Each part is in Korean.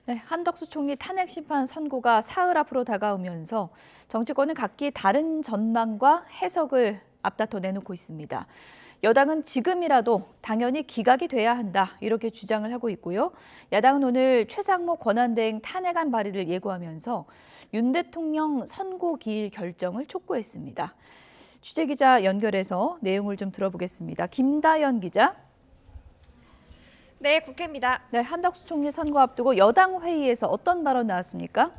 네, 한덕수 총리 탄핵 심판 선고가 사흘 앞으로 다가오면서 정치권은 각기 다른 전망과 해석을 앞다퉈 내놓고 있습니다. 여당은 지금이라도 당연히 기각이 돼야 한다 이렇게 주장을 하고 있고요. 야당은 오늘 최상목 권한대행 탄핵안 발의를 예고하면서 윤 대통령 선고 기일 결정을 촉구했습니다. 취재기자 연결해서 내용을 좀 들어보겠습니다. 김다연 기자. 네, 국회입니다. 네, 한덕수 총리 선고 앞두고 여당 회의에서 어떤 발언 나왔습니까?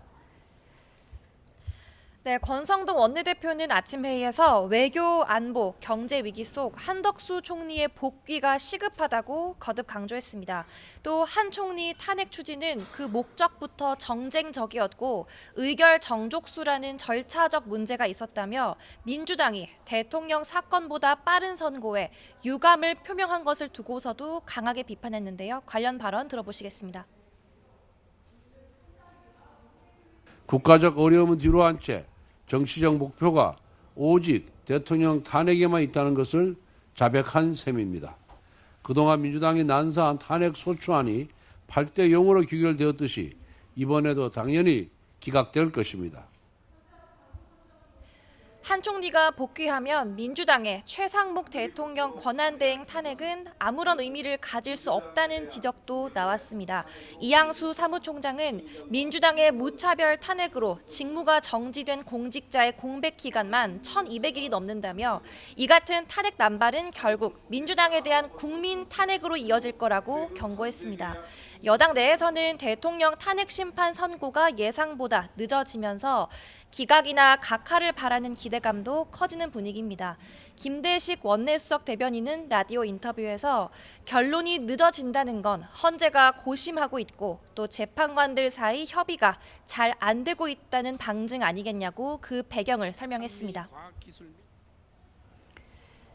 네, 권성동 원내대표는 아침 회의에서 외교, 안보, 경제 위기 속 한덕수 총리의 복귀가 시급하다고 거듭 강조했습니다. 또 한 총리 탄핵 추진은 그 목적부터 정쟁적이었고 의결 정족수라는 절차적 문제가 있었다며 민주당이 대통령 사건보다 빠른 선고에 유감을 표명한 것을 두고서도 강하게 비판했는데요. 관련 발언 들어보시겠습니다. 국가적 어려움은 뒤로 한 채 정치적 목표가 오직 대통령 탄핵에만 있다는 것을 자백한 셈입니다. 그동안 민주당이 난사한 탄핵 소추안이 8대 0으로 귀결되었듯이 이번에도 당연히 기각될 것입니다. 한 총리가 복귀하면 민주당의 최상목 대통령 권한대행 탄핵은 아무런 의미를 가질 수 없다는 지적도 나왔습니다. 이양수 사무총장은 민주당의 무차별 탄핵으로 직무가 정지된 공직자의 공백 기간만 1,200일이 넘는다며 이 같은 탄핵 남발은 결국 민주당에 대한 국민 탄핵으로 이어질 거라고 경고했습니다. 여당 내에서는 대통령 탄핵 심판 선고가 예상보다 늦어지면서 기각이나 각하를 바라는 기대감도 커지는 분위기입니다. 김대식 원내수석 대변인은 라디오 인터뷰에서 결론이 늦어진다는 건 헌재가 고심하고 있고 또 재판관들 사이 협의가 잘 안 되고 있다는 방증 아니겠냐고 그 배경을 설명했습니다.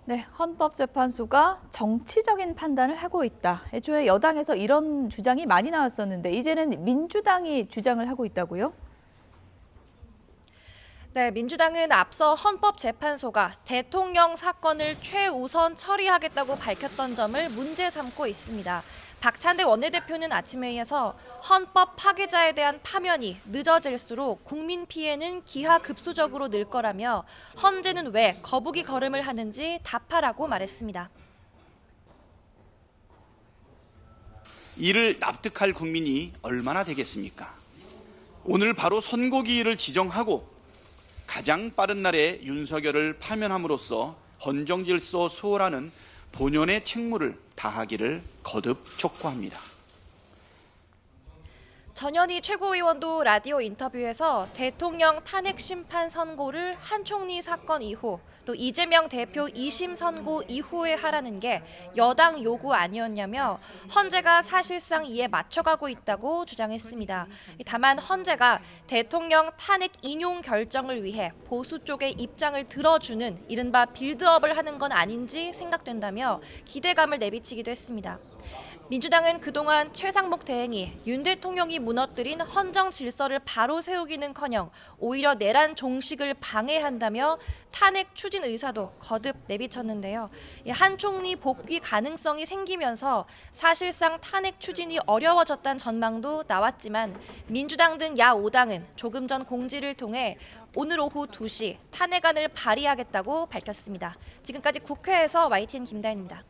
네, 헌법재판소가 정치적인 판단을 하고 있다. 애초에 여당에서 이런 주장이 많이 나왔었는데 이제는 민주당이 주장을 하고 있다고요? 네, 민주당은 앞서 헌법재판소가 대통령 사건을 최우선 처리하겠다고 밝혔던 점을 문제 삼고 있습니다. 박찬대 원내대표는 아침 회의에서 헌법 파괴자에 대한 파면이 늦어질수록 국민 피해는 기하급수적으로 늘 거라며 헌재는 왜 거북이 걸음을 하는지 답하라고 말했습니다. 이를 납득할 국민이 얼마나 되겠습니까? 오늘 바로 선고기일을 지정하고 가장 빠른 날에 윤석열을 파면함으로써 헌정질서 수호라는 본연의 책무를 다하기를 거듭 촉구합니다. 전현희 최고위원도 라디오 인터뷰에서 대통령 탄핵 심판 선고를 한 총리 사건 이후 또 이재명 대표 2심 선고 이후에 하라는 게 여당 요구 아니었냐며 헌재가 사실상 이에 맞춰가고 있다고 주장했습니다. 다만 헌재가 대통령 탄핵 인용 결정을 위해 보수 쪽의 입장을 들어주는 이른바 빌드업을 하는 건 아닌지 생각된다며 기대감을 내비치기도 했습니다. 민주당은 그동안 최상목 대행이 윤 대통령이 무너뜨린 헌정 질서를 바로 세우기는커녕 오히려 내란 종식을 방해한다며 탄핵 추진 의사도 거듭 내비쳤는데요. 한 총리 복귀 가능성이 생기면서 사실상 탄핵 추진이 어려워졌다는 전망도 나왔지만 민주당 등 야5당은 조금 전 공지를 통해 오늘 오후 2시 탄핵안을 발의하겠다고 밝혔습니다. 지금까지 국회에서 YTN 김다현입니다.